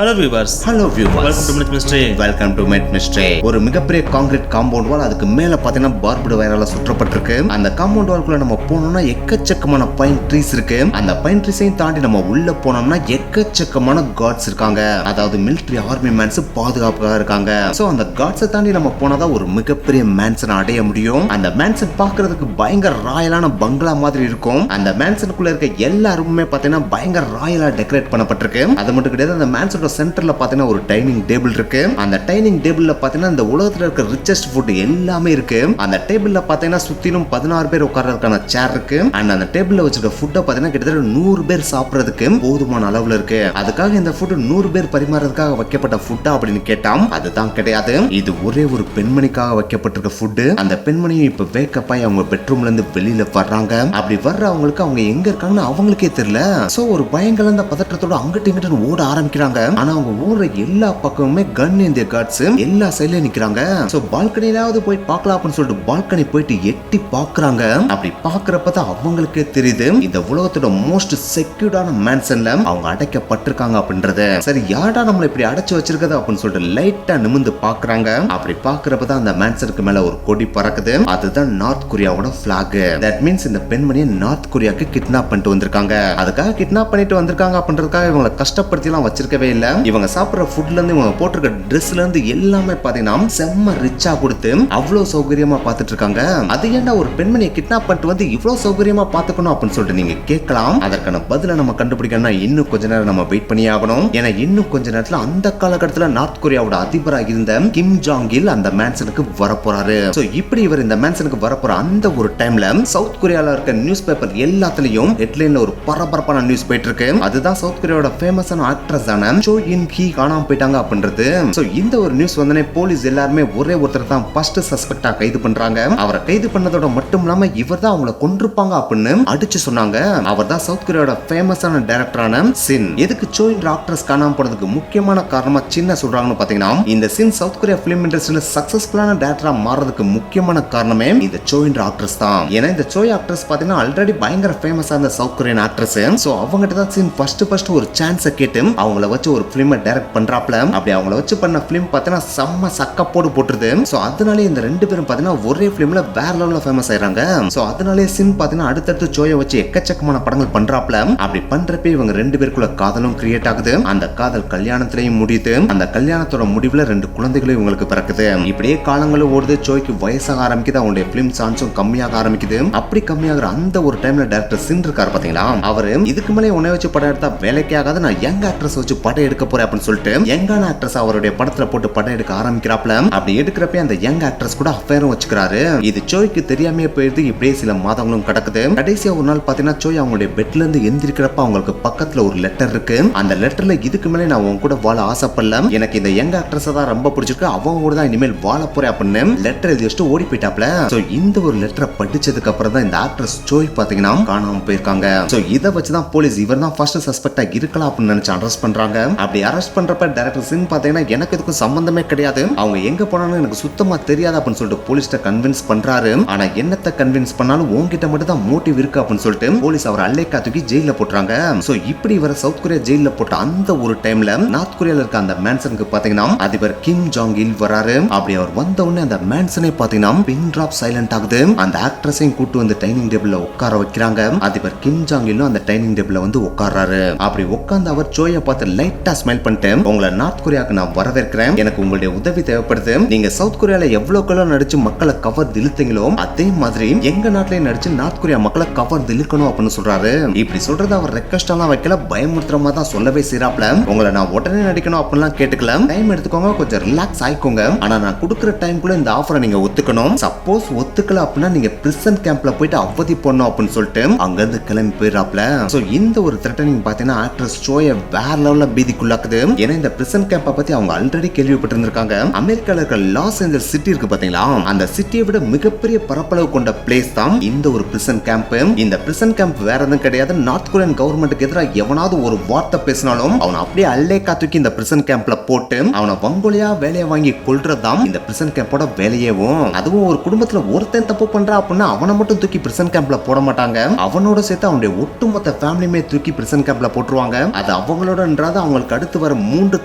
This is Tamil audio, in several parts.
Hello viewers. Welcome to Myth Mystery. Welcome to Myth Mystery. ஒரு மிகப்பெரிய கான்கிரீட் காம்பவுண்ட் வால், அதுக்கு மேல பாத்தீங்கன்னா பார்புடு வயரால சுற்றப்பட்டிருக்கு. அந்த காம்பவுண்ட் வால்குள்ள நம்ம போனோம்னா எக்கச்சக்கமான பைன் ட்ரீஸ் இருக்கு. அந்த பைன் ட்ரீஸையும் தாண்டி நம்ம உள்ள போனோம்னா எக்கச்சக்கமான கார்ட்ஸ் இருக்காங்க. அதாவது மிலிட்டரி ஆர்மி மேன்ஸ் பாதுகாப்புக்காக இருக்காங்க. சோ அந்த கார்ட்ஸை தாண்டி நம்ம போனாதான் ஒரு மிகப்பெரிய மேன்சன் அடைய முடியும். அந்த மேன்சன் பாக்குறதுக்கு பயங்கர ராயலான பங்களா மாதிரி இருக்கும். அந்த மேன்சனுக்குள்ள இருக்க எல்லா ரூமுமே பாத்தீங்கன்னா பயங்கர ராயலா டெக்கரேட் பண்ணப்பட்டிருக்கு. அது மட்டும் கிடையாது, அந்த மேன்சன் சென்டர்ல பாத்தீங்கன்னா ஒரு டைனிங் டேபிள் இருக்கு. அந்த டைனிங் டேபிள்ல பாத்தீங்கன்னா இந்த உலகத்துல இருக்க ரிச்சஸ்ட் ஃபுட் எல்லாமே இருக்கு. அந்த டேபிள்ல பாத்தீங்கன்னா சுத்திலும் 16 பேர் உட்கார்றதுக்கான சேர் இருக்கு. அண்ட் அந்த டேபிள்ல வச்சிருக்க ஃபுட்டை பாத்தீங்கன்னா கிட்டத்தட்ட 100 பேர் சாப்பிடுறதுக்கு போதுமான அளவுல இருக்கு. அதுக்காக இந்த ஃபுட் 100 பேர் பரிமாறதுக்காக வைக்கப்பட்ட ஃபுட்டா அப்படின்னு கேட்டாம். அதுதான் கிடையாது. இது ஒரே ஒரு பெண்மணிக்காக வைக்கப்பட்டிருக்க ஃபுட். அந்த பெண்மணியும் இப்ப வேக்கப் ஆகி அவங்க பெட்ரூம்ல இருந்து வெளியில வர்றாங்க. அப்படி வர்ற அவங்களுக்கு அவங்க எங்க இருக்காங்கன்னு அவங்களுக்கே தெரியல. சோ ஒரு பயங்கர பதற்றத்தோட அங்கிட்டு இங்கிட்டு ஓட ஆரம்பிக்கிறாங்க. ஆனா அவங்க ஓடுற எல்லா பக்கமுமே கன் ஏந்திய கார்ட்ஸ் எல்லா சைடுல நிக்கிறாங்க. சோ பால்கனிலாவது போய் பார்க்கலாம் அப்படின்னு சொல்லிட்டு பால்கனி போயிட்டு எட்டி பாக்குறாங்க. அப்படி பாக்குறப்பதான் அவங்களுக்கே தெரியுது இந்த உலகத்தோட மோஸ்ட் செக்யூர்டான மேன்சன்ல அவங்க அடைக்கப்பட்டிருக்காங்க அப்படின்றது. சரி, யாரா நம்மள இப்படி அடைச்சு வச்சிருக்கது அப்படின்னு சொல்லிட்டு லைட்டா நிமிந்து பாக்குறாங்க. அப்படி பாக்குறப்பதான் அந்த மேன்சனுக்கு மேல ஒரு கொடி பறக்குது. அதுதான் நார்த் கொரியாவோட பிளாக். தட் மீன்ஸ் இந்த பெண்மணியை நார்த் கொரியாக்கு கிட்னாப் பண்ணிட்டு வந்திருக்காங்க. அதுக்காக கிட்னாப் பண்ணிட்டு வந்திருக்காங்க அப்படின்றதுக்காக இவங்களை கஷ்டப்படுத்தி எல்லாம் வச்சிருக்கவே இல்ல. இவங்க சாப்பிடுற ஃபுட்ல இருந்து இவங்க போட்டிருக்க ட்ரெஸ்ல இருந்து எல்லாமே பாத்தீங்கன்னா செம்ம ரிச்சா கொடுத்து அவ்வளவு சௌகரியமா பாத்துட்டு இருக்காங்க. அது ஏன்டா ஒரு பெண்மணியை கிட்னாப் பண்ணிட்டு வந்து இவ்வளவு சௌகரியமா பாத்துக்கணும் அப்படின்னு சொல்லிட்டு நீங்க கேட்கலாம். அதற்கான பதில நம்ம கண்டுபிடிக்கணும்னா இன்னும் கொஞ்ச நேரம் நம்ம வெயிட் பண்ணி ஆகணும். ஏன்னா இன்னும் கொஞ்ச நேரத்துல அந்த காலகட்டத்துல நார்த் கொரியாவோட அதிபராக இருந்த கிம் ஜாங் இல் அந்த மேன்சனுக்கு வரப்போறாரு. சோ இப்படி இவர் இந்த மேன்சனுக்கு வரப்போற அந்த ஒரு டைம்ல சவுத் கொரியால இருக்க நியூஸ் பேப்பர் எல்லாத்துலயும் ஹெட்லைன்ல ஒரு பரபரப்பான நியூஸ் போயிட்டு இருக்கு. அதுதான் சவுத் கொரியாவோட ஃபேமஸான ஆக்ட்ரஸ் ஆன சோ இன் ஹி காணாம போயிட்டாங்க அப்படின்றது. சோ இந்த ஒரு நியூஸ் வந்தனே போலீஸ் எல்லாருமே ஒரே ஒருத்தர் தான் ஃபர்ஸ்ட் சஸ்பெக்டா கைது பண்றாங்க. அவரை கைது பண்ணதோட மட்டும் இல்லாம இவர் தான் அவங்கள கொன்றுப்பாங்க அப்படின்னு அடிச்சு சொன்னாங்க. அவர் தான் சவுத் கொரியாவோட ஃபேமஸான டைரக்டரான சின். எதுக்கு சோ இன் ஆக்ட்ரஸ் காணாம போனதுக்கு முக்கியமான காரணமா சின்ன சொல்றாங்கன்னு பாத்தீங்கன்னா, இந்த சின் சவுத் கொரியா பிலிம் இண்டஸ்ட்ரியில சக்சஸ்ஃபுல்லான டைரக்டரா மாறதுக்கு முக்கியமான காரணமே இந்த சோ இன் ஆக்ட்ரஸ் தான். ஏன்னா இந்த சோ ஆக்ட்ரஸ் பாத்தீங்கன்னா ஆல்ரெடி பயங்கர ஃபேமஸான சவுத் கொரியன் ஆக்ட்ரஸ். சோ அவங்ககிட்ட தான் சின் ஃபர்ஸ்ட் ஒரு சான்ஸை கேட்டு அவங்கள வச்சு ஒரு பிலிமை டைரக்ட் பண்றாப்ல. அப்படி அவங்கள வச்சு பண்ண பிலிம் பார்த்தீங்கன்னா செம்ம சக்கப்போடு போட்டுருது. சோ அதனாலே இந்த ரெண்டு பேரும் பார்த்தீங்கன்னா ஒரே பிலிம்ல வேற லெவல்ல ஃபேமஸ் ஆயிராங்க. சோ அதனாலே சின் பார்த்தீங்கன்னா அடுத்தடுத்து சோயை வச்சு எக்கச்சக்கமான படங்கள் பண்றாப்ல. அப்படி பண்றப்ப இவங்க ரெண்டு பேருக்குள்ள காதலும் கிரியேட் ஆகுது. அந்த காதல் கல்யாணத்திலையும் முடியுது. அந்த கல்யாணத்தோட முடிவுல 2 குழந்தைகளும் இவங்களுக்கு பிறக்குது. இப்படியே காலங்களும் ஓடுது. சோய்க்கு வயசாக ஆரம்பிக்குது. அவங்களுடைய பிலிம் சான்ஸும் கம்மியாக ஆரம்பிக்குது. அப்படி கம்மியாகிற அந்த ஒரு டைம்ல டைரக்டர் சின் இருக்காரு பாத்தீங்களா, அவரு இதுக்கு மேலே உன்னை வச்சு படம் எடுத்தா வேலைக்கே ஆகாது, நான் யங் ஆக்ட்ரஸ் வச்சு படம் எடுக்க போறேன் அப்படின்னு சொல்லிட்டு யங்கான ஆக்ட்ரஸ் அவருடைய படத்துல போட்டு படம் எடுக்க ஆரம்பிக்கிறாப்ல. அப்படி எடுக்கிறப்ப அந்த யங் ஆக்ட்ரஸ் கூட அஃபேரும் வச்சுக்கிறாரு. இது சோய்க்கு தெரியாமே போயிடுது. இப்படியே சில மாதங்களும் கடக்குது. கடைசியா ஒரு நாள் பாத்தீங்கன்னா சோய் அவங்களுடைய பெட்ல இருந்து எந்திரிக்கிறப்ப அவங்களுக்கு பக்கத்துல ஒரு லெட்டர் இருக்கு. அந்த லெட்டர்ல இதுக்கு மேலே நான் உன் கூட வாழ ஆசைப்படல, எனக்கு இந்த யங் ஆக்ட்ரஸ் தான் ரொம்ப பிடிச்சிருக்கு, அவங்க கூட தான் இனிமேல் வாழ போறேன் அப்படின்னு லெட்டர் எழுதி வச்சுட்டு ஓடி போயிட்டாப்ல. சோ இந்த ஒரு லெட்டரை படிச்சதுக்கு அப்புறம் தான் இந்த ஆக்ட்ரஸ் சோய் பாத்தீங்கன்னா காணாம போயிருக்காங்க. சோ இதை வச்சுதான் போலீஸ் இவர் தான் ஃபர்ஸ்ட் சஸ்பெக்டா இருக்கலாம் அப்படின்னு நினைச்சு அரெஸ்ட் பண்றாங்க. அப்படி அரெஸ்ட் பண்றப்ப டைரக்டர் சின் பாத்தீங்கன்னா எனக்கு இதுக்கும் சம்பந்தமே கிடையாது, அவங்க எங்க போனாலும் எனக்கு சுத்தமா தெரியாது அப்படின்னு சொல்லிட்டு போலீஸ்ட கன்வின்ஸ் பண்றாரு. ஆனா என்னத்தை கன்வின்ஸ் பண்ணாலும் உன்கிட்ட மட்டும் தான் மோட்டிவ் இருக்கு அப்படின்னு சொல்லிட்டு போலீஸ் அவர் அல்லேக்கா தூக்கி ஜெயில போட்டுறாங்க. சோ இப்படி இவர சவுத் கொரியா ஜெயில போட்ட அந்த ஒரு டைம்ல நார்த் கொரியால இருக்க அந்த மேன்சனுக்கு பாத்தீங்கன்னா அதிபர் கிம் ஜாங் இல் வராரு. அப்படி அவர் வந்த உடனே அந்த மேன்சனே பாத்தீங்கன்னா பின் டிராப் சைலண்ட் ஆகுது. அந்த ஆக்ட்ரஸையும் கூட்டு வந்து டைனிங் டேபிள்ல உட்கார வைக்கிறாங்க. அதிபர் கிம் ஜாங் இலும் அந்த டைனிங் டேபிள்ல வந்து உட்கார்றாரு. அப்படி உட்கார்ந்து அவர் சோயை பார்த்து லைட்டா ஸ்மைல் பண்ணிட்டு, உங்களை நார்த் கொரியாவுக்கு நான் வரவேற்கிறேன், எனக்கு உங்களுடைய உதவி தேவைப்படுது, நீங்க சவுத் கொரியால எவ்வளவு நடிச்சு மக்களை கவர் இழுத்தீங்களோ அதே மாதிரி எங்க நாட்டிலேயே நடிச்சு நார்த் கொரியா மக்களை கவர் இழுக்கணும் அப்படின்னு சொல்றாரு. இப்படி சொல்றது அவர் ரெக்வெஸ்ட் எல்லாம் வைக்கல, பயமுறுத்துற மாதிரி தான் சொல்லவே செய்றாப்ல. உங்களை நான் உடனே நடிக்கணும் அப்படிலாம் கேட்டுக்கல, டைம் எடுத்துக்கோங்க, கொஞ்சம் ரிலாக்ஸ் ஆயிக்கோங்க, ஆனா நான் கொடுக்குற டைம்குள்ள இந்த ஆஃபரை நீங்க ஒத்துக்கணும், சப்போஸ் ஒத்துக்கல அப்படின்னா நீங்க பிரிசன் கேம்ப்ல போயிட்டு அவதி பண்ணணும் அப்படின்னு சொல்லிட்டு அங்க இருந்து கிளம்பி போயிடுறாப்ல. சோ இந்த ஒரு த்ரெட்டனிங் பாத்தீங்கன்னா ஆக்ட்ரஸ் சோயை வேற லெவல்ல பீதிக்குள்ளாக்குது. ஏன்னா இந்த பிரிசன் கேம்ப பத்தி அவங்க ஆல்ரெடி கேள்விப்பட்டிருந்திருக்காங்க. அமெரிக்கால இருக்க லாஸ் ஏஞ்சல்ஸ் சிட்டி இருக்கு பாத்தீங்களா, அந்த சிட்டியை விட மிகப்பெரிய பரப்பளவு கொண்ட பிளேஸ் தான் இந்த ஒரு பிரிசன் கேம்ப். இந்த பிரிசன் கேம்ப் வேற எதுவும் கிடையாது, நார்த் கொரியன் கவர்மெண்ட்டுக்கு எதிராக எவனாவது ஒரு வார்த்தை பேசினாலும் அவனை அப்படியே அல்லேக்கா தூக்கி இந்த பிரிசன் கேம்ப்ல போட்டு அவனை வங்கோலியா வேலையை வாங்கி கொல்றதுதான் இந்த பிரிசன் கேம்போட வேலையேவும். அதுவும் ஒரு குடும்பத்துல ஒருத்தன் தப்பு பண்றா அப்படின்னா அவனை மட்டும் தூக்கி பிரிசன் கேம்ப்ல போட மாட்டாங்க, அவனோட சேர்த்து அவனுடைய ஒட்டுமொத்த ஃபேமிலியுமே தூக்கி பிரிசன் கேம்ப்ல போட்டுருவாங்க. அது அவங்களோடன்றது அவங்களுக்கு அவங்களுக்கு அடுத்து வர 3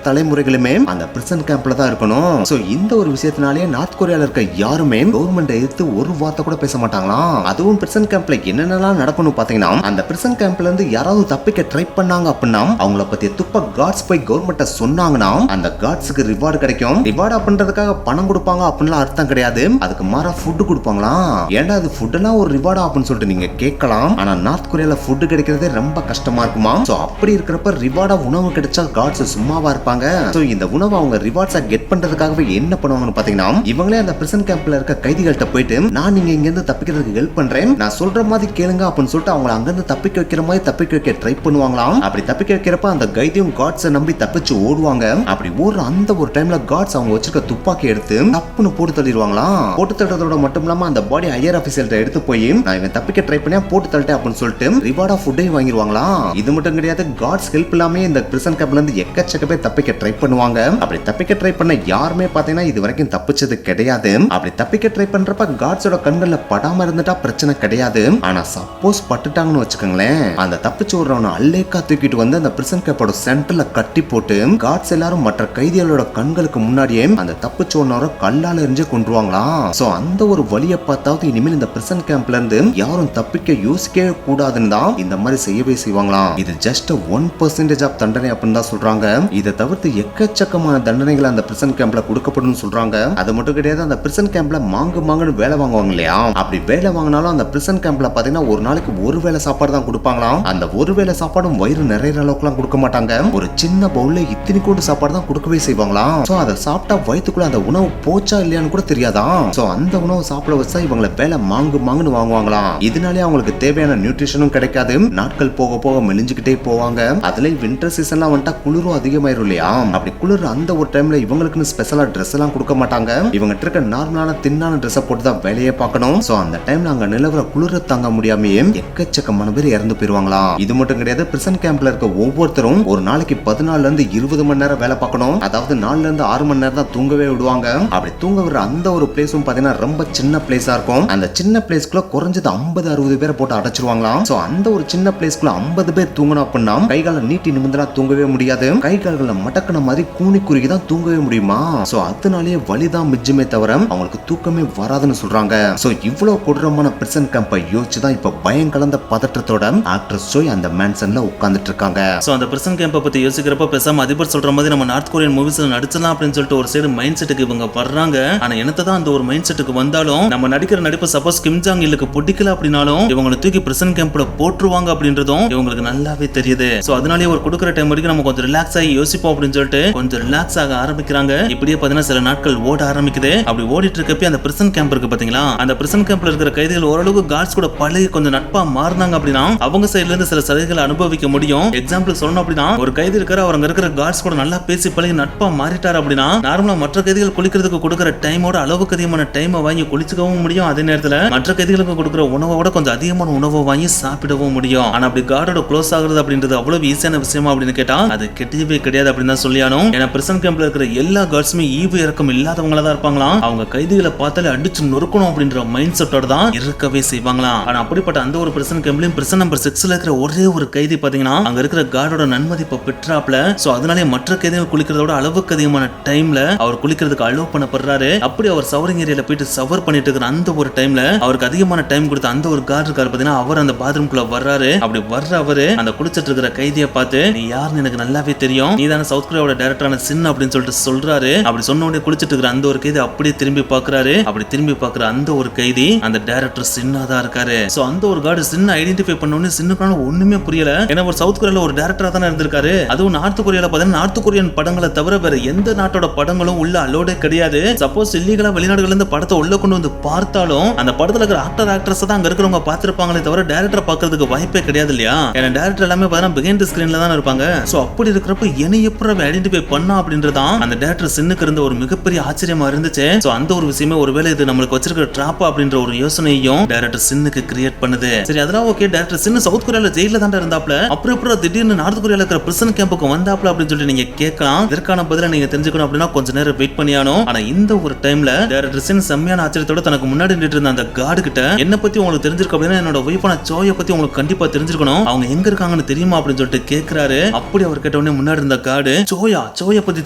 தலைமுறைகளுமே அந்த பிரிசன் கேம்ப்ல தான் இருக்கணும். சோ இந்த ஒரு விஷயத்தினாலே நார்த் கொரியால இருக்க யாருமே கவர்மெண்ட் எதிர்த்து ஒரு வார்த்தை கூட பேச மாட்டாங்களாம். அதுவும் பிரிசன் கேம்ப்ல என்னென்னலாம் நடக்கணும் பாத்தீங்கன்னா, அந்த பிரிசன் கேம்ப்ல இருந்து யாராவது தப்பிக்க ட்ரை பண்ணாங்க அப்படின்னா அவங்கள பத்தி துப்ப கார்ட்ஸ் போய் கவர்மெண்ட்ட சொன்னாங்கன்னா அந்த கார்ட்ஸ்க்கு ரிவார்டு கிடைக்கும். ரிவார்டு அப்படின்றதுக்காக பணம் கொடுப்பாங்க அப்படின்னு அர்த்தம் கிடையாது. அதுக்கு மாறா ஃபுட் கொடுப்பாங்களாம். ஏன்டா அது ஃபுட் எல்லாம் ஒரு ரிவார்டா அப்படின்னு சொல்லிட்டு நீங்க கேட்கலாம். ஆனா நார்த் கொரியால ஃபுட் கிடைக்கிறதே ரொம்ப கஷ்டமா இருக்குமா. சோ அப்படி இருக்கிறப்ப ரிவார்டா உணவு கிடைச்சா கார்ட்ஸ் சும்மாவா இருப்பாங்க. சோ இந்த உணவை அவங்க ரிவார்ட்ஸா கெட் பண்றதுக்காகவே என்ன பண்ணுவாங்கன்னு பாத்தீங்கன்னா, இவங்களே அந்த பிரிசன் கேம்ப்ல இருக்க கைதிகள்கிட்ட போயிட்டு நான் நீங்க இங்க இருந்து தப்பிக்கிறதுக்கு ஹெல்ப் பண்றேன், நான் சொல்ற மாதிரி கேளுங்க அப்படின்னு சொல்லிட்டு அவங்களை அங்கிருந்து தப்பிக்க வைக்கிற மாதிரி தப்பிக்க வைக்க ட்ரை பண்ணுவாங்களாம். அப்படி தப்பிக்க வைக்கிறப்ப அந்த கைதியும் காட்ஸை நம்பி தப்பிச்சு ஓடுவாங்க. அப்படி ஓடுற அந்த ஒரு டைம்ல காட்ஸ் அவங்க வச்சிருக்க துப்பாக்கி எடுத்து தப்புன்னு போட்டு தள்ளிடுவாங்களாம். போட்டு தள்ளுறதோட மட்டும் இல்லாம அந்த பாடி ஹையர் ஆபீசர்கிட்ட எடுத்து போய் நான் இவன் தப்பிக்க ட்ரை பண்ணியா போட்டு தள்ளிட்டேன் அப்படின்னு சொல்லிட்டு ரிவார்டா ஃபுட்டையும் வாங்கிடுவாங்களாம். இது மட்டும் கிடையாது, காட்ஸ் ஹெல்ப் இல்லாம இந்த பிரிசன் கேம்ப்ல இருந்து எக்கச்சக்க பேர் தப்பிக்க ட்ரை பண்ணுவாங்க. அப்படி தப்பிக்க ட்ரை பண்ண யாருமே பாத்தீங்கன்னா இது வரைக்கும் தப்பிச்சது கிடையாது. அப்படி தப்பிக்க ட்ரை பண்றப்ப காட்ஸோட கண்கள்ல படாம இருந்துட்டா பிரச்சனை கிடையாது. ஆனா சப்போஸ் பட்டுட்டாங்கன்னு வச்சுக்கோங்களேன், அந்த தப்பிச்சு விடுறவனை அல்லேக்கா தூக்கிட்டு வந்து அந்த பிரிசன் கேம்போட சென்டர்ல கட்டி போட்டு காட்ஸ் எல்லாரும் மற்ற கைதிகளோட கண்களுக்கு முன்னாடியே அந்த தப்பிச்சு விடுறவரை கல்லால எரிஞ்சு கொன்றுவாங்களாம். சோ அந்த ஒரு வழியை பார்த்தாவது இனிமேல் இந்த பிரிசன் கேம்ப்ல இருந்து யாரும் தப்பிக்க யோசிக்கவே கூடாதுன்னு தான் இந்த மாதிரி செய்யவே செய்வாங்களாம். இது ஜஸ்ட் 1% ஆஃப் தண்டனை அப்படின்னு தான் சொல்றாங்க. இதை தவிர்த்து எக்கச்சக்கமான தண்டனைகள் அந்த பிரிசன் கேம்ப்ல கொடுக்கப்படும் சொல்றாங்க. அது மட்டும் கிடையாது, அந்த பிரிசன் கேம்ப்ல மாங்குன்னு வேலை வாங்குவாங்க இல்லையா, அப்படி வேலை வாங்கினாலும் அந்த பிரிசன் கேம்ப்ல பாத்தீங்கன்னா ஒரு நாளைக்கு ஒரு வேளை சாப்பாடு தான் கொடுப்பாங்களாம். அந்த ஒரு வேளை சாப்பாடும் வயிறு நிறைய அளவுக்கு எல்லாம் கொடுக்க மாட்டாங்க. ஒரு சின்ன பவுல்ல இத்தனை கூண்டு சாப்பாடு தான் கொடுக்கவே செய்வாங்களாம். சோ அதை சாப்பிட்டா வயிற்றுக்குள்ள அந்த உணவு போச்சா இல்லையான்னு கூட தெரியாதான். சோ அந்த உணவு சாப்பிட வச்சா இவங்களை வேலை மாங்குன்னு வாங்குவாங்களாம். இதனாலே அவங்களுக்கு தேவையான நியூட்ரிஷனும் கிடைக்காது. நாட்கள் போக போக மெலிஞ்சுக்கிட்டே போவாங்க. அதுல வின்டர் சீசன்லாம் வந்துட்டா குளிரும் அதிகமாயிரும் இல்லையா, அப்படி குளிர் அந்த ஒரு டைம்ல இவங்களுக்குன்னு ஸ்பெஷலா ட்ரெஸ் எல்லாம் கொடுக்க மாட்டாங்க. இவங்க இருக்க நார்மலான தின்னான ட்ரெஸ் போட்டு தான் வேலையே பார்க்கணும். சோ அந்த டைம்ல அங்க நிலவர குளிர தாங்க முடியாமயே எக்கச்சக்கமான பேர் இறந்து போயிருவாங்களாம். இது மட்டும் கிடையாது, பிரிசன் கேம்ப்ல இருக்க ஒவ்வொருத்தரும் ஒரு நாளைக்கு 14 இருந்து 20 மணி நேரம் வேலை பார்க்கணும். அதாவது 4 இருந்து 6 மணி நேரம் தான் தூங்கவே விடுவாங்க. அப்படி தூங்க விடுற அந்த ஒரு பிளேஸும் பாத்தீங்கன்னா ரொம்ப சின்ன பிளேஸா இருக்கும். அந்த சின்ன பிளேஸ்க்குள்ள குறைஞ்சது 50-60 பேரை போட்டு அடைச்சிருவாங்களாம். சோ அந்த ஒரு சின்ன பிளேஸ்க்குள்ள 50 பேர் தூங்கணும் அப்படின்னா கைகால நீட்டி நிமிந்தா தூங்கவே முடியாது. கை கால்களை மடக்கின மாதிரி கூனி குறுகி தான் தூங்கவே முடியுமா. சோ அதனாலேயே வலிதான் மிச்சமே தவிர அவங்களுக்கு தூக்கமே வராதுன்னு சொல்றாங்க. சோ இவ்வளவு கொடூரமான பிரிசன் கேம்பை யோசிச்சுதான் இப்ப பயம் கலந்த பதற்றத்தோட ஆக்ட்ரஸ் ஜோய் அந்த மேன்சன்ல உட்கார்ந்துட்டு இருக்காங்க. சோ அந்த பிரிசன் கேம்பை பத்தி யோசிக்கிறப்ப பேசாம அதிபர் சொல்ற மாதிரி நம்ம நார்த் கொரியன் மூவிஸ்ல நடிச்சலாம் அப்படின்னு சொல்லிட்டு ஒரு சைடு மைண்ட் செட்டுக்கு இவங்க வர்றாங்க. ஆனா என்னதான் அந்த ஒரு மைண்ட் செட்டுக்கு வந்தாலும் நம்ம நடிக்கிற நடிப்பு சப்போஸ் கிம் ஜாங் இல்லுக்கு பிடிக்கல அப்படின்னாலும் இவங்களை தூக்கி பிரிசன் கேம்ப்ல போட்டுருவாங்க அப்படின்றதும் இவங்களுக்கு நல்லாவே தெரியுது. சோ அதனாலே ஒரு கொடுக்குற டைம் வரைக்கும் நம்ம கொஞ்சம் ரிலாக்ஸ் ஆகி யோசிப்போம் அப்படின்னு சொல்லிட்டு கொஞ்சம் ரிலாக்ஸ் ஆக ஆரம்பிக்கிறாங்க. இப்படியே பாத்தீங்கன்னா சில நாட்கள் ஓட ஆரம்பிக்குது. அப்படி ஓடிட்டு இருக்கப்ப அந்த பிரிசன் கேம்ப் இருக்கு பாத்தீங்களா, அந்த பிரிசன் கேம்ப்ல இருக்கிற கைதிகள் ஓரளவுக்கு கார்ட்ஸ் கூட பழகி கொஞ்சம் நட்பா மாறினாங்க அப்படின்னா அவங்க சைடுல இருந்து சில சலுகைகளை அனுபவிக்க முடியும். எக்ஸாம்பிள் சொல்லணும் அப்படின்னா ஒரு கைதி இருக்காரு, அவங்க இருக்கிற கார்ட்ஸ் கூட நல்லா பேசி பழகி நட்பா மாறிட்டாரு அப்படின்னா நார்மலா மற்ற கைதிகள் குளிக்கிறதுக்கு கொடுக்குற டைமோட அளவுக்கு அதிகமான டைமை வாங்கி குளிச்சுக்கவும் முடியும். அதே நேரத்துல மற்ற கைதிகளுக்கு கொடுக்குற உணவோட கொஞ்சம் அதிகமான உணவை வாங்கி சாப்பிடவும் முடியும். ஆனா அப்படி கார்டோட க்ளோஸ் ஆகுறது அப்படின்றது அவ்வளவு ஈஸியான விஷயமா அப்படின்னு கேட்டா அது கெட்டவே கிடையாது அப்படின்னு தான் சொல்லியானோம். ஏன்னா பிரிசன் கேம்ப்ல இருக்கிற எல்லா கார்ட்ஸுமே ஈவு இறக்கம் இல்லாதவங்களா தான் இருப்பாங்களாம். அவங்க கைதிகளை பார்த்தாலே அடிச்சு நொறுக்கணும் அப்படின்ற மைண்ட் செட்டோட தான் இருக்கவே செய்வாங்களாம். ஆனா அப்படிப்பட்ட அந்த ஒரு பிரிசன் கேம்ப்லயும் பிரிசன் நம்பர் 6ல இருக்கிற ஒரே ஒரு கைதி பாத்தீங்கன்னா அங்க இருக்கிற கார்டோட நன்மதிப்பை பெற்றாப்ல. சோ அதனாலே மற்ற கைதிகள் குளிக்கிறதோட அளவுக்கு அதிகமான டைம்ல அவர் குளிக்கிறதுக்கு அலோவ் பண்ணப்படுறாரு. அப்படி அவர் சவரிங் ஏரியால போயிட்டு சவர் பண்ணிட்டு இருக்கிற அந்த ஒரு டைம்ல அவருக்கு அதிகமான டைம் கொடுத்த அந்த ஒரு கார்டு இருக்காரு பாத்தீங்கன்னா அவர் அந்த பாத்ரூம்குள்ள வர்றாரு. அப்படி வர்ற அவரு அந்த குளிச்சிட்டு இருக்கிற கைதியை பார்த்து நீ யாருன்னு எனக்கு நல்லாவே தெரியும், நீ தானே சவுத் கொரியாவோட டைரக்டரான சின் அப்படின்னு சொல்லிட்டு சொல்றாரு. அப்படி சொன்ன உடனே குளிச்சிட்டு இருக்கிற அந்த ஒரு கைதி அப்படியே திரும்பி பாக்குறாரு. அப்படி திரும்பி பாக்குற அந்த ஒரு கைதி அந்த டைரக்டர் சின்னா தான் இருக்காரு. சோ அந்த ஒரு கார்டு சின்ன ஐடென்டிஃபை பண்ண உடனே சின்னுக்கான ஒண்ணுமே புரியல. ஏன்னா ஒரு சவுத் கொரியால ஒரு டைரக்டரா தானே இருந்திருக்காரு. அதுவும் நார்த் கொரியால பாத்தீங்கன்னா நார்த் கொரியன் படங்களை தவிர வேற எந்த நாட்டோட படங்களும் உள்ள அலோடே கிடையாது. சப்போஸ் இல்லீகலா வெளிநாடுகள்ல இருந்து படத்தை உள்ள கொண்டு வந்து பார்த்தாலும் அந்த படத்துல இருக்கிற ஆக்டர்ஸ் தான் அங்க இருக்கிறவங்க பாத்துருப்பாங்களே தவிர டைரக்டரை பாக்குறதுக்கு வாய்ப்பே கிடையாது இல்லையா. ஏன்னா டைரக்டர் எல்லாமே பாத்தீங்கன்னா பிஹைண்ட் தி ஸ்கிரீன்ல தான் இருப்பாங்க. சோ அப்படி இருக்கிறப்ப என்னை எப்படி ஐடென்டிஃபை பண்ணா அப்படின்றதான் அந்த டைரக்டர் சின்னுக்கு இருந்த ஒரு மிகப்பெரிய ஆச்சரியமா இருந்துச்சு. சோ அந்த ஒரு விஷயமே ஒருவேளை இது நம்மளுக்கு வச்சிருக்கிற ட்ராப் அப்படின்ற ஒரு யோசனையும் டைரக்டர் சின்னுக்கு கிரியேட் பண்ணுது. சரி அதெல்லாம் ஓகே, டைரக்டர் சின்னு சவுத் கொரியால ஜெயில தான் இருந்தாப்ல, அப்புறம் திடீர்னு நார்த் கொரியால இருக்கிற பிரிசன் கேம்புக்கு வந்தாப்ல அப்படின்னு சொல்லி நீங்க கேட்கலாம். இதற்கான பதில நீங்க தெரிஞ்சுக்கணும் அப்படின்னா கொஞ்ச நேரம் வெயிட் பண்ணியானோம். ஆனா இந்த ஒரு டைம்ல டைரக்டர் சின் செம்மையான ஆச்சரியத்தோட தனக்கு முன்னாடி நின்று இருந்த அந்த கார்டு கிட்ட என்ன பத்தி உங்களுக்கு தெரிஞ்சிருக்கு அப்படின்னா என்னோட ஒய்ஃபான சோயை பத்தி உங்களுக்கு கண்டிப்பா தெரிஞ்சிருக்கணும், அவங்க எங்க இருக்காங்கன்னு தெரியுமா அப்படின்னு சொல்லிட்டு கேட்கிறாரு. அப்படி அவர் கிட்ட கேட்டவொடனே முன்னாடி இருந்த கார்டு சோயா பத்தி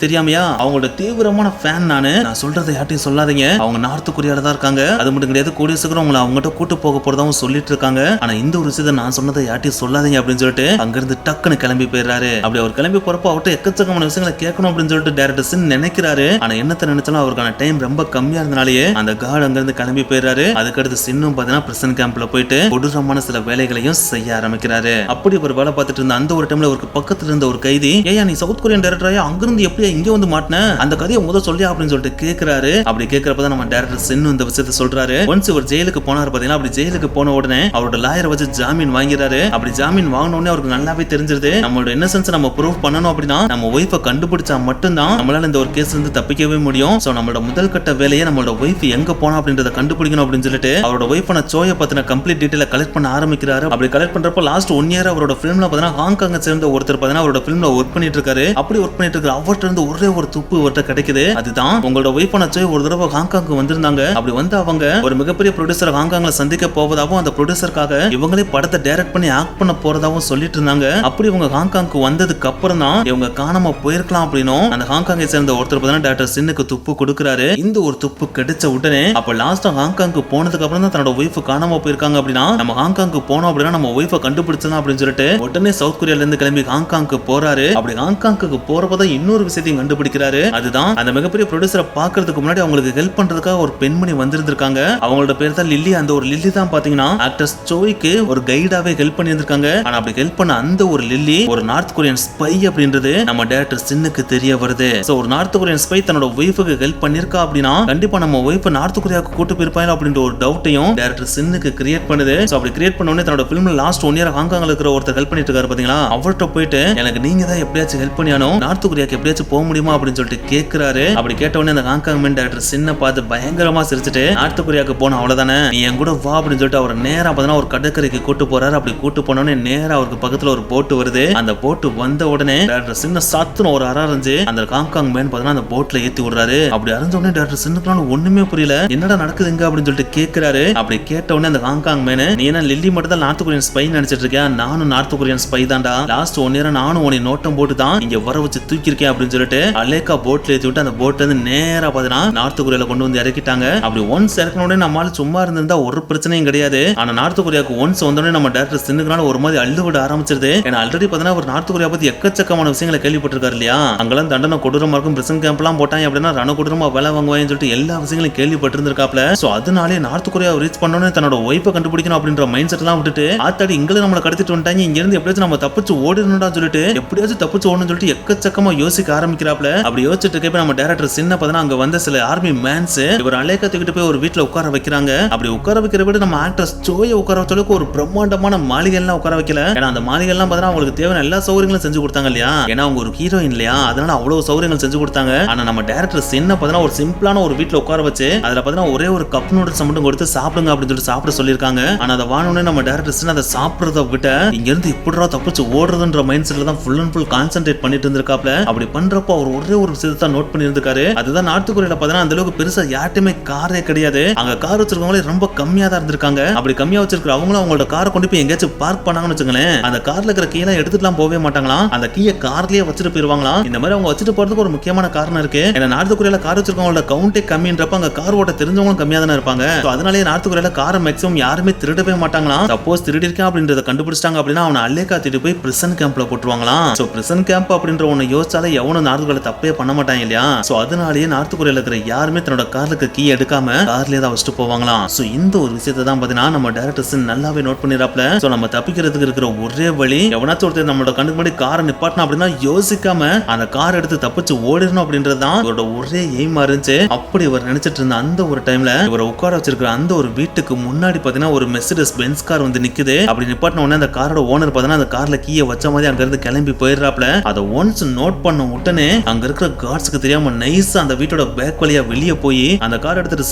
தெரியாமையா, அவங்களோட தீவிரமான ஃபேன் நான் சொல்றதை யார்ட்டையும் சொல்லாதீங்க, அவங்க நார்த் கொரியால தான் இருக்காங்க, அது மட்டும் கிடையாது கூடிய சீக்கிரம் உங்களை அவங்ககிட்ட கூட்டு போக போறதாவும் சொல்லிட்டு இருக்காங்க, ஆனா இந்த ஒரு விஷயத்தை நான் சொன்னதை யார்ட்டையும் சொல்லாதீங்க அப்படின்னு சொல்லிட்டு அங்கிருந்து டக்குன்னு கிளம்பி போயிடுறாரு. அப்படி அவர் கிளம்பி போறப்போ அவர்கிட்ட எக்கச்சக்கமான விஷயங்களை கேட்கணும் அப்படின்னு சொல்லிட்டு டைரக்டர் சின் நினைக்கிறாரு. ஆனா என்னத்தை நினைச்சாலும் அவருக்கான டைம் ரொம்ப கம்மியா இருந்தனாலேயே அந்த கார்டு அங்கிருந்து கிளம்பி போயிடுறாரு. அதுக்கடுத்து சின்னும் பாத்தீங்கன்னா பிரிசன் கேம்ப்ல போயிட்டு கொடூரமான சில வேலைகளையும் செய்ய ஆரம்பிக்கிறாரு. அப்படி ஒரு வேலை பார்த்துட்டு இருந்த அந்த ஒரு டைம்ல அவருக்கு பக்கத்துல இருந்த ஒரு கைதி, ஏயா நீ சவுத் கொரியன் டைரக்டரா, அங்கிருந்து எப்படியா இங்க வந்து மாட்டின, அந்த கதையை முதல் சொல்லியா அப்படின்னு சொல்லிட்டு கேட்கிறாரு. அப்படி கேட்கறப்பதான் நம்ம டைரக்டர் சின்னு இந்த விஷயத்தை சொல்றாரு. ஒன்ஸ் இவர் ஜெயிலுக்கு போனார் பாத்தீங்கன்னா, அப்படி ஜெயிலுக்கு போன உடனே அவரோட லாயரை வச்சு ஜாமீன் வாங்கிறாரு. அப்படி ஜாமீன் வாங்கின உடனே அவருக்கு நல்லாவே தெரிஞ்சிருது, நம்மளோட இன்னசென்ஸ் நம்ம ப்ரூவ் பண்ணணும் அப்படின்னா நம்ம ஒய்ஃபை கண்டுபிடிச்சா மட்டும்தான் நம்மளால இந்த ஒரு கேஸ்ல இருந்து தப்பிக்கவே முடியும். சோ நம்மளோட முதல் கட்ட வேலையை நம்மளோட ஒய்ஃப் எங்க போனா அப்படின்றத கண்டுபிடிக்கணும் அப்படின்னு சொல்லிட்டு அவரோட ஒய்ஃபான சோயை பத்தின கம்ப்ளீட் டீடைல கலெக்ட் பண்ண ஆரம்பிக்கிறாரு. அப்படி கலெக்ட் பண்றப்போ லாஸ்ட் 1 இயர் அவரோட ஃபிலிம்ல பாத்தீங்கன்னா ஹாங்காங்கை சேர்ந்த ஒருத்தர் பாத்தீங்கன்னா அவரோட ஃபிலிம்ல ஒர்க் பண்ணிட்டு இருக்காரு. அப்படி ஒர்க் பண்ணிட்டு இருக்க அவர்கிட்ட இருந்து ஒரே ஒரு துப்பு ஒருத்த கிடைக்குது. அதுதான் உங்களோட ஒய்ஃபான சோய் ஒரு தடவை ஹாங்காங்கு வந்திருந்தாங்க. அப்படி வந்து அவங்க ஒரு மிகப்பெரிய ப்ரொடியூசர் ஹாங்காங்ல சந்திக்க போவதாகவும் அந்த ப்ரொடியூசருக்காக இவங்களே படத்தை டைரக்ட் பண்ணி ஆக்ட் பண்ண போறதாகவும் சொல்லிட்டு இருந்தாங்க. அப்படி இவங்க ஹாங்காங்க்கு வந்ததுக்கு அப்புறம் தான் இவங்க காணாம போயிருக்கலாம் அப்படின்னும் அந்த ஹாங்காங்கை சேர்ந்த ஒருத்தர் பார்த்தா டாக்டர் சின்னுக்கு துப்பு கொடுக்குறாரு. இந்த ஒரு துப்பு கிடைச்ச உடனே அப்ப லாஸ்டா ஹாங்காங்க்கு போனதுக்கு அப்புறம் தான் தன்னோட ஒய்ஃப் காணாம போயிருக்காங்க அப்படின்னா நம்ம ஹாங்காங்க்கு போனோம் அப்படின்னா நம்ம ஒய்ஃபை கண்டுபிடிச்சலாம் அப்படின்னு சொல்லிட்டு உடனே சவுத் கொரியால இருந்து கிளம்பி ஹாங்காங்க்கு போறாரு. அப்படி ஹாங்காங்க்கு போறப்பதான் இன்னொரு விஷயத்தையும் கண்டுபிடிக்கிறாரு. அதுதான் அந்த மிகப்பெரிய ப்ரொடியூசரை பாக்குறதுக்கு முன்னாடி அவங்களுக்கு ஹெல்ப் பண்றதுக்காக ஒரு பெண்மணி வந்திருந்திருக்காங்க. அவங்களோட பேர் தான் லில்லி. அந்த ஒரு லில்லி தான் பாத்தீங்கன்னா ஆக்டர் சோய்க்கு ஒரு கைடாவே ஹெல்ப் பண்ணி இருந்திருக்காங்க. ஆனா அப்படி ஹெல்ப் பண்ண அந்த ஒரு லில்லி ஒரு நார்த் கொரியன் ஸ்பை அப்படின்றது நம்ம டைரக்டர் சின்னுக்கு தெரிய வருது. சோ ஒரு நார்த் கொரியன் ஸ்பை தன்னோட ஒய்ஃபுக்கு ஹெல்ப் பண்ணிருக்கா அப்படின்னா கண்டிப்பா நம்ம ஒய்ஃப் நார்த் கொரியாவுக்கு கூட்டு போயிருப்பாங்க அப்படின்ற ஒரு டவுட்டையும் டைரக்டர் சின்னுக்கு கிரியேட் பண்ணுது. சோ அப்படி கிரியேட் பண்ண உடனே தன்னோட ஃபிலிம்ல லாஸ்ட் 1 இயர் ஹாங்காங்ல இருக்கிற ஒருத்தர் ஹெல்ப் பண்ணிட்டு இருக்காரு பாத்தீங்களா, அவர்கிட்ட போயிட்டு எனக்கு நீங்க தான் எப்படியாச்சும் ஹெல்ப் பண்ணியானோ நார்த் கொரியாக்கு எப்படியாச்சும் போக முடியுமா அப்படின்னு சொல்லிட்டு கேட்கிறாரு. அப்படி கேட்ட உடனே அந்த ஹாங்காங் மேன் டைரக்டர் சின்ன பார்த்து பயங்கரமா சிரிச்சுட்டு நார்த் கொரியாவுக்கு போன அவ்வளவுதானே, நீ என் கூட வா அப்படின்னு சொல்லிட்டு அவர் நேரா பாத்தீங்கன்னா ஒரு கடற்கரைக்கு கூட்டு போறாரு. அப்படி கூட்டு போனோடனே நேரா அவருக்கு பக்கத்துல ஒரு போட்டு வருது. அந்த போட்டு வந்த உடனே டைரக்டர் சின்ன சத்துன ஒரு அரஞ்சு அந்த ஹாங்காங் மேன் பாத்தீங்கன்னா அந்த போட்ல ஏத்தி விடுறாரு. அப்படி அறிஞ்ச உடனே டைரக்டர் சின்னுக்குலாம் ஒண்ணுமே புரியல, என்னடா நடக்குதுங்க அப்படின்னு சொல்லிட்டு கேட்கிறாரு. அப்படி கேட்ட உடனே அந்த ஹாங்காங் மேன், நீ என்ன லில்லி மட்டும் தான் நார்த் கொரியன் ஸ்பை நினைச்சிட்டு இருக்கேன், நானும் நார்த் கொரியன் ஸ்பை தான்டா, லாஸ்ட் 1 இயர் நானும் உன்னை நோட்டம் போட்டு தான் இங்க வர வச்சு தூக்கிருக்கேன் அப்படின்னு சொல்லிட்டு அலேக்கா போட்ல ஏத்தி விட்டு அந்த போட்ல இருந்து நேரா பாத்தீங்கன்னா நார்த் கொரியால கொண்டு வந்து இறக்கிட்டாங்க. அப்படி ஒன்ஸ் இறக்கின உடனே நம்மளால சும்மா இருந்திருந்தா ஒரு பிரச்சனையும் கிடையாது. ஆனா நார்த் கொரியாவுக்கு ஒன்ஸ் வந்தோடனே நம்ம டைரக்டர் சின்னுக்குனால ஒரு மாதிரி அள்ளு விட ஆரம்பிச்சிருது. ஏன்னா ஆல்ரெடி பாத்தீங்கன்னா ஒரு நார்த் கொரியா பத்தி எக்கச்சக்கமான விஷயங்களை கேள்விப்பட்டிருக்காரு இல்லையா, அங்கெல்லாம் தண்டனை கொடூரமா இருக்கும், பிரிசன் கேம்ப் எல்லாம் போட்டாங்க அப்படின்னா ரண கொடூரமா வேலை வாங்குவாங்கன்னு சொல்லிட்டு எல்லா விஷயங்களையும் கேள்விப்பட்டிருந்திருக்காப்ல. சோ அதனாலே நார்த் கொரியாவை ரீச் பண்ணோன்னு தன்னோட ஒய்ஃபை கண்டுபிடிக்கணும் அப்படின்ற மைண்ட் செட் எல்லாம் விட்டுட்டு ஆத்தாடி இங்க நம்மளை கடத்திட்டு வந்துட்டாங்க, இங்க இருந்து எப்படியாச்சும் நம்ம தப்பிச்சு ஓடிடணும்டா சொல்லிட்டு எப்படியாச்சும் தப்பிச்சு ஓடணும்னு சொல்லிட்டு எக்கச்சக்கமா யோசிக்க ஆரம்பிக்கிறாப்ல. அப்படி யோசிச்சுட்டு இருக்கப்ப நம்ம டைரக்டர் சின்ன பார்த்தா அங்க வந்த சில ஆர்மி மேன்ஸ் இவர் அலேக்கா தூக்கிட்டு போய் ஒரு வீட்டுல உட்கார வைக்கிறாங்க. அப்படி உட்கார வைக்கிற விட நம்ம ஆக்டர் சோயை உட்கார வச்சளவுக்கு ஒரு பிரம்மாண்டமான மாளிகை எல்லாம் உட்கார வைக்கல. ஏன்னா அந்த மாளிகை எல்லாம் பார்த்தா அவங்களுக்கு தேவையான எல்லா சௌகரியங்களும் செஞ்சு கொடுத்தாங்க இல்லையா, ஏன்னா அவங்க ஒரு ஹீரோயின் இல்லையா, அதனால அவ்வளவு சௌகரியங்கள் செஞ்சு கொடுத்தாங்க. ஆனா நம்ம டைரக்டர் சின்ன பார்த்தா ஒரு சிம்பிளான ஒரு வீட்டுல உட்கார வச்சு அதுல பார்த்தா ஒரே ஒரு கப் நூடுல்ஸ் மட்டும் கொடுத்து சாப்பிடுங்க அப்படின்னு சொல்லிட்டு சாப்பிட சொல்லியிருக்காங்க. ஆனா அதை வாங்கினோடனே நம்ம டைரக்டர் சின்ன அதை சாப்பிடுறத விட்ட இங்க இருந்து எப்படிடா தப்பிச்சு ஓடுறதுன்ற மைண்ட் செட்ல தான் ஃபுல் அண்ட் ஃபுல் கான்சென்ட்ரேட் பண்ணிட்டு இருந்திருக்காப்ல. அப்படி பண்றப்போ அவர் ஒரே ஒரு விஷயத்தை நோட் பண்ணி இருந்திருக்காரு. அதுதான் நார்த் கொரியால பார்த்தா அந்த அளவுக்கு பெருசா யார்ட்டுமே காரே கிடையாது, அங்க கார் வச்சிருக்கவங்களே ரொம்ப கம்மியா தான் இருந்திருக்காங்க. அப்படி கம்மியா வச்சிருக்கிற அவங்களும் அவங்களோட காரை கொண்டு போய் எங்கேயாச்சும் பார்க் பண்ணாங்கன்னு வச்சுங்களேன், அந்த கார்ல இருக்கிற கீழே எடுத்துட்டுலாம் போவே மாட்டாங்களாம், அந்த கீயை கார்லயே வச்சுட்டு போயிருவாங்களாம். இந்த மாதிரி அவங்க வச்சுட்டு போறதுக்கு ஒரு முக்கியமான காரணம் இருக்கு. ஏன்னா நார்த் கொரியால கார் வச்சிருக்கவங்களோட கவுண்டே கம்மின்றப்ப அங்க கார் ஓட்ட தெரிஞ்சவங்களும் கம்மியா தானே இருப்பாங்க. அதனாலே நார்த் கொரியால காரை மேக்ஸிமம் யாருமே திருடவே மாட்டாங்களாம். சப்போஸ் திருடி இருக்கேன் அப்படின்றத கண்டுபிடிச்சிட்டாங்க அப்படின்னா அவனை அலேக்கா தூக்கிட்டு போய் பிரிசன் கேம்ப்ல போட்டுருவாங்களாம். சோ பிரிசன் கேம்ப் அப்படின்ற ஒண்ணு யோசிச்சாலே எவனும் நார்த் கொரியால தப்பே பண்ண மாட்டாங்க இல்லையா. சோ அதனாலேயே நார்த் கொரியால இருக்கிற யாருமே தன்னோட கார்லுக்கு கீ எடுக்காம கார்லயே தான் வச்சுட்டு போவாங்களாம். சோ இந்த ஒரு விஷயத்தை தான் பாத்தீங்கன்னா நம்ம டைரக்டர்ஸ் நல்லாவே நோட் பண்ணிராப்ல. சோ நம்ம தப்பிக்கிறதுக்கு இருக்கிற ஒரே வழி எவனாச்சும் ஒருத்தர் நம்மளோட கண்ணுக்கு முன்னாடி காரை நிப்பாட்டணும் அப்படின்னா யோசிக்காம அந்த கார் எடுத்து தப்பிச்சு ஓடிடணும் அப்படின்றது தான் இவரோட ஒரே எய்மா இருந்துச்சு. அப்படி இவர் நினைச்சிட்டு இருந்த அந்த ஒரு டைம்ல இவரை உட்கார வச்சிருக்கிற அந்த ஒரு வீட்டுக்கு முன்னாடி பாத்தீங்கன்னா ஒரு மெர்சிடஸ் பென்ஸ் கார் வந்து நிக்குது. அப்படி நிப்பாட்டின உடனே அந்த காரோட ஓனர் பாத்தீங்கன்னா அந்த கார்ல கீயை வச்ச மாதிரி அங்க இருந்து கிளம்பி போயிடுறாப்ல. அதை ஒன்ஸ் நோட் பண்ண உடனே அங்க இருக்கிற கார்ட்ஸ்க்கு தெரியாம நைஸா அந்த வீட்டோட பேக் வழியா வெளியே போய் அந்த கார் எடுத்துட்டு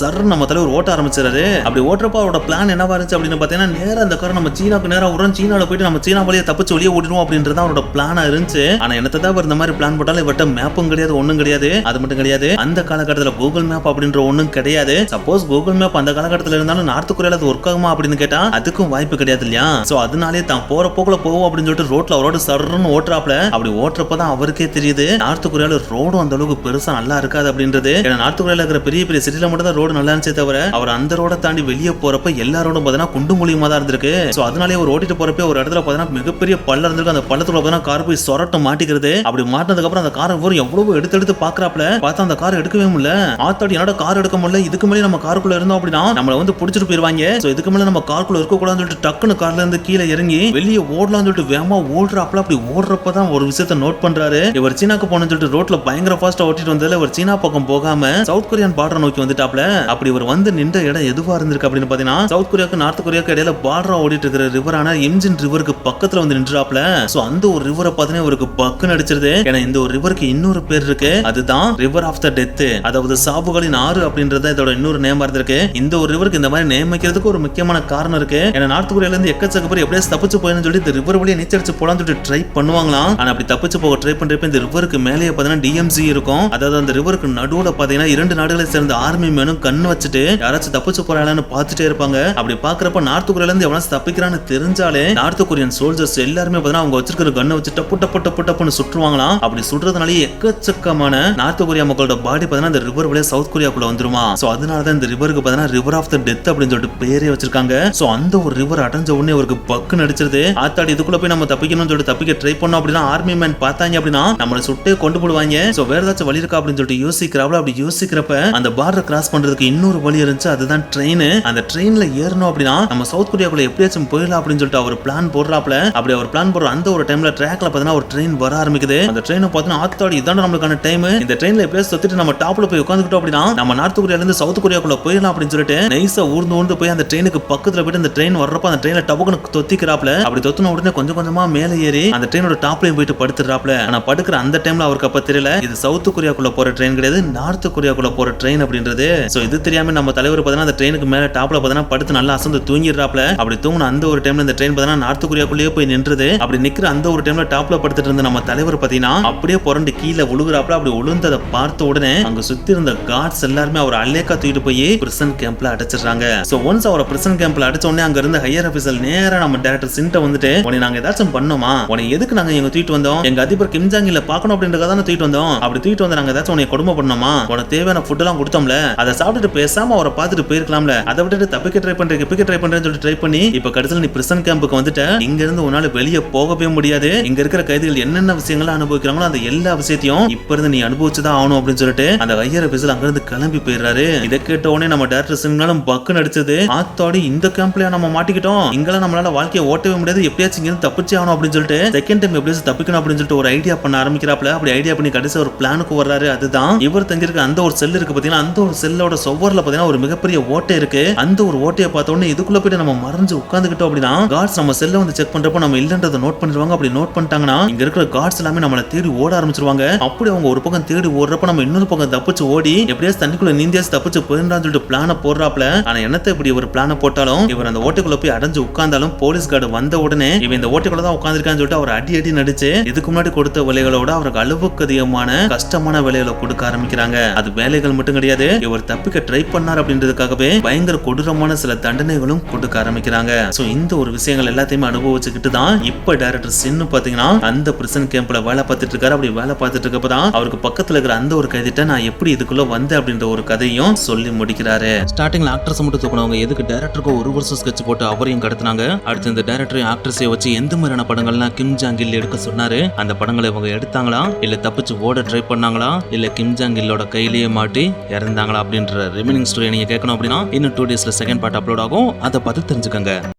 சர்ன்னு நம்ம தலைவர் ஓட்ட ஆரம்பிச்சாரு. அப்படி ஓட்டுறப்ப அவரோட பிளான் என்னவா இருந்துச்சு அப்படின்னு பாத்தீங்கன்னா நேரா அந்த காரை நம்ம சீனாக்கு நேரா விடுறோம், சீனால போயிட்டு நம்ம சீனா வழியா தப்பிச்சு வெளியே ஓடிடுவோம் அப்படின்றது அவரோட பிளானா இருந்துச்சு. ஆனா என்னத்தான் இவர் இந்த மாதிரி பிளான் போட்டாலும் இவர்ட்ட மேப்பும் கிடையாது, ஒண்ணும் கிடையாது. அது மட்டும் கிடையாது, அந்த காலகட்டத்துல கூகுள் மேப் அப்படின்ற ஒண்ணும் கிடையாது. சப்போஸ் கூகுள் மேப் அந்த காலகட்டத்துல இருந்தாலும் நார்த் கொரியால அது ஒர்க் ஆகுமா அப்படின்னு கேட்டா அதுக்கும் வாய்ப்பு கிடையாது இல்லையா. சோ அதனாலே தான் போற போக்குல போவோம் அப்படின்னு சொல்லிட்டு ரோட்ல அவரோட சர்ன்னு ஓட்டுறாப்ல. ஓட்டுறாப்ல. அப்படி ஓட்டுறப்பதான் அவருக்கே தெரியுது நார்த் கொரியால ரோடும் அந்த அளவுக்கு பெருசா நல்லா இருக்காது அப்படின்றது. ஏன்னா நார்த் கொரியால இருக்கிற பெரிய பெரிய சிட்டில மட்டும் தான் ரோடு நல்லா இருந்துச்சே தவிர அவர் அந்த ரோட தாண்டி வெளியே போறப்ப எல்லா ரோடும் பாத்தீங்கன்னா குண்டு மூலியமா தான் இருந்திருக்கு. சோ அதனாலே ஒரு ஓட்டிட்டு போறப்ப ஒரு இடத்துல பாத்தீங்கன்னா மிகப்பெரிய பள்ளம் இருந்திருக்கு. அந்த பள்ளத்துல பாத்தீங்கன்னா கார் போய் சொரட்ட மாட்டிக்கிறது. அப்படி மாட்டினதுக்கு அப்புறம் அந்த காரை எவ்வளவு எடுத்து பாக்குறாப்ல. பார்த்தா அந்த கார் எடுக்கவே முடியல. ஆத்தாடி என்னோட கார் எடுக்க முடியல. இதுக்கு மேலே நம்ம காருக்குள்ள இருந்தோம் அப்படின்னா நம்மள வந்து புடிச்சிட்டு போயிருவாங்க. சோ இதுக்கு மேல நம்ம காருக்குள்ள இருக்க கூடாதுன்னு சொல்லிட்டு டக்குன்னு கார்ல இருந்து கீழே இறங்கி வெளியே ஓடலாம்னு சொல்லிட்டு வேகமா ஓடுறாப்ல. அப்படி ஓடுறப்பதான் ஒரு விஷயத்தை நோட் பண்றாரு. இவர் சீனாக்கு போகணும்னு சொல்லிட்டு ரோட்ல பயங்கர ஃபாஸ்டா ஓட்டிட்டு வந்ததுல இவர் சீனா பக்கம் போகாம சவுத் கொரியான் பார்டர் நோக்கி வந்துட்டாப்ல. அப்படி இவர் வந்து நின்ற இடம் எதுவா இருந்திருக்கு அப்படின்னு பாத்தீங்கன்னா சவுத் கொரியாக்கு நார்த் கொரியாக்கு இடையில பார்டரா ஓடிட்டு இருக்கிற ரிவரான இம்ஜின் ரிவருக்கு பக்கத்துல வந்து நின்றாப்ல. சோ அந்த ஒரு ரிவரை பார்த்தீங்கன்னா இவருக்கு பக்குன்னு அடிச்சிருது. ஏன்னா இந்த ஒரு ரிவருக்கு இன்னொரு பேர் இருக்கு. அதுதான் ரிவர் ஆஃப் த டெத், அதாவது சாவுகளின் ஆறு அப்படின்றத இதோட இன்னொரு நேம் இருந்திருக்கு. இந்த ஒரு ரிவருக்கு இந்த மாதிரி நேம் வைக்கிறதுக்கு ஒரு முக்கியமான காரணம் இருக்கு. ஏன்னா நார்த் கொரியால இருந்து எக்கச்சக்க பேர் எப்படியாவது தப்பிச்சு போயின்னு சொல்லி இந்த ரிவர் வழியா நீச்சல் அடிச்சு போலாம்னு சொல்லிட்டு ட்ரை பண்ணுவாங்களாம். ஆனா அப்படி தப்பிச்சு போக ட்ரை பண்றப்ப இந்த ரிவருக்கு மேலேயே பாத்தீங்கன்னா DMZ இருக்கும். அதாவது அந்த ரிவருக்கு நடுவுல பாத்தீங்கன்னா இரண்டு நாடுகளை சேர்ந்த ஆர்மி மேனும் கண்ணு வச்சுட்டு யாராச்சும் தப்பிச்சு போறாங்கன்னு பார்த்துட்டே இருப்பாங்க. அப்படி பாக்குறப்ப நார்த் கொரியால இருந்து எவனாச்சும் தப்பிக்கிறான்னு தெரிஞ்சாலே நார்த் கொரியன் சோல்ஜர்ஸ் எல்லாருமே பாத்தீங்கன்னா அவங்க வச்சிருக்கிற கண்ணை வச்சு டப்பு டப்பு டப்பு டப்புன்னு சுற்றுவாங்களாம். அப்படி சுடுறதுனாலே எக்கச்சக்கமான நார்த் கொரியா மக்களோட பாடி பாத்தீங்கன்னா இந்த ரிவர் வழியா சவுத் கொரியாக்குள்ள வந்துருமா. சோ அதனாலதான் இந்த ரிவருக்கு பாத்தீங்கன்னா ரிவர் ஆஃப் த டெத் அப்படின்னு சொல்லிட்டு பேரே வச்சிருக்காங்க. சோ அந்த ஒரு ரிவர் அடைஞ்ச உடனே அவருக்கு பக்கு நடிச்சிருது. ஆத்தாடி இதுக்குள்ள போய் நம்ம தப்பிக்கணும்னு சொல்லிட்டு தப்பிக்க ட்ரை பண்ணோம் அப்படின்னா ஆர்மி மேன் பார்த்தாங்க அப்படின்னா நம்மளை சுட்டே கொண்டு போடுவாங்க. சோ வேற ஏதாச்சும் வழி இருக்கா அப்படின்னு சொல்லிட்டு யோசிக்கிறாப்ல. அப்படி யோசிக்கிறப்ப அந்த பார்டர் கிராஸ் பண்றதுக்கு இன்னொரு வழி இருந்துச்சு. அதுதான் ட்ரெயின். அந்த ட்ரெயின்ல ஏறணும் அப்படின்னா நம்ம சவுத் கொரியாக்குள்ள எப்படியாச்சும் போயிடலாம் அப்படின்னு சொல்லிட்டு அவர் பிளான் போடுறாப்ல. அப்படி அவர் பிளான் போடுற அந்த ஒரு டைம்ல ட்ராக்ல பாத்தீங்கன்னா ஒரு ட்ரெயின் வர ஆரம்பிக்குது. அந்த ட்ரெயினை பார்த்தீங்கன்னா ஆத்தாடி இதான் நம்மளுக்கான டைம். இந்த ட்ரெயின்ல எப்படியாச்சும் சுத்திட்டு நம்ம டாப்ல போய் உட்காந்துக்கிட்டோம் அப்படின்னா நம்ம நார்த் கொரியால இருந்து சவுத் கொரியாக்குள்ள போயிடலாம் அப்படின்னு சொல்லிட்டு நைஸா ஊர்ந்து போய் அந்த ட்ரெயினுக்கு பக்கத்துல போயிட்டு அந்த ட்ரெயின் வர்றப்ப அந்த ட்ரெயின்ல டபுக்கு தொத்திக்கிறாப்ல. அப்படி தொத்தின உடனே கொஞ்சம் கொஞ்சமா மேலே ஏறி அந்த ட்ரெயினோட டாப்லயும் போயிட்டு படுத்துறாப்ல. ஆனா படுக்கிற அந்த டைம்ல அவருக்கு அப்ப தெரியல இது சவுத் கொரியாக்குள்ள போற ட்ரெயின் கிடையாது, நார்த் கொரியாக்குள்ள போற ட்ரெயின் அப்படின்றது. சோ இது தெரியாம நம்ம தலைவர் பாத்தீங்கன்னா அந்த ட்ரெயினுக்கு மேல டாப்ல பாத்தீங்கன்னா படுத்து நல்லா அசந்து தூங்கிடுறாப்ல. அப்படி தூங்கின அந்த ஒரு டைம்ல இந்த ட்ரெயின் பாத்தீங்கன்னா நார்த் கொரியாக்குள்ளேயே போய் நின்றுது. அப்படி நிக்கிற அந்த ஒரு டைம்ல டாப்ல படுத்துட்டு இருந்த நம்ம தலைவர் பாத்தீங்கன்னா அப்படியே புரண்டு கீழே விழுகுறாப்ல. அப்படி விழுந்ததை பார்த்த உடனே அங்க சுத்தி இருந்த கார்ட்ஸ் எல்லாருமே அவர் அலேக்கா தூக்கிட்டு போய் பிரிசன் கேம்ப்ல அடைச்சிடுறாங்க. சோ ஒன்ஸ் அவரை பிரிசன் கேம்ப்ல அடைச்ச உடனே அங்க இருந்த ஹையர் ஆபீசர் நேரா நம்ம டைரக்டர் சின்ட்ட வந்துட்டு உன்னை நாங்க ஏதாச்சும் பண்ணோமா, உன்னை எதுக்கு நாங்க எங்க தூக்கிட்டு வந்தோம், எங்க அதிபர் கிம் ஜாங் இல்ல பாக்கணும் அப்படின்றத தானே தூக்கிட்டு வந்தோம். அப்படி தூக்கிட்டு வந்து நாங்க ஏதாச்சும் உன்னை கொடுமை பண்ணோமா, உனக்கு தேவையான ஃபுட் எல்லாம் கொடுத்தோம்ல, அதை சாப்பிட்டுட்டு பேசாம அவரை பார்த்துட்டு போயிருக்கலாம்ல, அதை விட்டுட்டு தப்பிக்க ட்ரை பண்றேன்னு சொல்லிட்டு ட்ரை பண்ணி இப்ப கடைசியில் நீ பிரிசன் கேம்புக்கு வந்துட்ட. இங்க இருந்து உன்னால வெளியே போகவே முடியாது. இங்க இருக்கிற கைதிகள் என்னென்ன விஷயங்களை அனுபவிக்கிறாங்களோ அந்த எல்லா விஷயத்தையும் இப்ப இருந்து நீ அனுபவிச்சுதான் ஆகணும் அப்படின்னு சொல்லிட்டு அந்த ஹையர் ஆபீசர் அங்க இருந்து கிளம்பி போயிடுறாரு. இதை கேட்ட உடனே நம்ம டைரக்டர் சிங்னாலும் பக்கு நடிச்சது. ஆத்தாடி இந்த கேம்ப்லயா நம்ம மாட்டிக்கிட்டோம், இங்கெல்லாம் நம்மளால வாழ்க்கையை ஓட்டவே முடியாது, எப்படியாச்சும் இங்க இருந்து தப்பிச்சே ஆகணும் அப்படின்னு சொல்லிட்டு செகண்ட் டைம் எப்படியாச்சும் தப்பிக்கணும் அப்படின்னு சொல்லிட்டு ஒரு ஐடியா பண்ண ஆரம்பிக்கிறாப்ல. அப்படி ஐடியா பண்ணி கடைசி ஒரு பிளானுக்கு வர்றாரு. அதுதான் இவர் தங்கியிருக்க அந்த ஒரு செல் இருக்கு பாத்தீங்கன்னா, அந்த ஒரு செல்லோட சுவர்ல பாத்தீங்கன்னா ஒரு மிகப்பெரிய ஓட்டை இருக்கு. அந்த ஒரு ஓட்டையை பார்த்த உடனே இதுக்குள்ள போயிட்டு நம்ம மறைஞ்சு உட்கார்ந்துக்கிட்டோம் அப்படின்னா கார்ட்ஸ் நம்ம செல்ல வந்து செக் பண்றப்ப நம்ம இல்லன்றதை நோட் பண்ணிடுவாங்க. அப்படி நோட் பண்ணிட்டாங்கன்னா இங்க இருக்கிற கார்ட்ஸ் எல்லாமே நம்மளை தேடி ஓட ஆரம்பிச்சிருவாங்க. அப்படி அவங்க ஒரு பக்கம் தேடி ஓடுறப்ப நம்ம இன்னொரு பக்கம் தப்பிச்சு ஓடி எப்படியாச்சும் தண்ணிக்குள்ள நீந்தியாச்சு தப்பிச்சு போயிடலாம்னு சொல்லிட்டு பிளான போடுறாப்ல. ஆனா என்னத்தை இப்படி ஒரு பிளான போட்டாலும் இவர் அந்த ஓட்டைக்குள்ள போய் அடைஞ்சு உட்கார்ந்தாலும் போலீஸ் கார்டு வந்த உடனே இவன் இந்த ஓட்டைக்குள்ள தான் உட்கார்ந்திருக்கான்னு சொல்லிட்டு அவர் அடி நடிச்சு இதுக்கு முன்னாடி கொடுத்த வேலைகளோட அவருக்கு அளவுக்கு அதிகமான கஷ்டமான வேலைகளை கொடுக்க ஆரம்பிக்கிறாங்க. அது வேலைகள் மட்டும் கிடையாது, இவர் தப்பிக்க ட்ரை பண்ணார் அப்படின்றதுக்காகவே பயங்கர கொடூரமான சில தண்டனைகளும் கொடுக்க ஆரம்பிக்கிறாங்க. சோ இந்த ஒரு விஷயங்கள் எல்லாத்தையுமே அனுபவிச்சுக்கிட்டு தான் இப்ப டைரக்டர் சின்னு பாத்தீங்கன்னா அந்த பிரிசன் கேம்ப்ல வேலை பார்த்துட்டு இருக்காரு. அப்படி வேலை பார்த்துட்டு இருக்கப்பதான் அவருக்கு பக்கத்துல இருக்கிற அந்த ஒரு கைதிட்ட நான் எப்படி இதுக்குள்ள வந்தேன் அப்படின்ற ஒரு கதையும் சொல்லி முடிக்கிறாரு. ஸ்டார்டிங்ல ஆக்ட்ரஸ் மட்டும் தூக்குனவங்க எதுக்கு டைரக்டருக்கு ஒரு வருஷம் ஸ்கெட்ச் போட்டு அவரையும் கடத்தினாங்க. அடுத்து இந்த டைரக்டரையும் ஆக்ட்ரஸையும் வச்சு எந்த மாதிரியான படங்கள்லாம் கிம் ஜாங் இல் எடுக்க சொன்னாரு, அந்த படங்களை இவங்க எடுத்தாங்களா, இல்ல தப்பிச்சு ஓட ட்ரை பண்ணாங்களா, இல்ல கிம் ஜாங் இல்லோட கையிலேயே மாட்டி இறந்தாங்களா அப்படின்ற ரிமைனிங் ஸ்டோரி நீங்க கேட்கணும் அப்படின்னா இன்னும் 2 daysல செகண்ட் பார்ட் அப்லோட் ஆகும். அதை பார்த்து தெரிஞ்சுக்கங்க.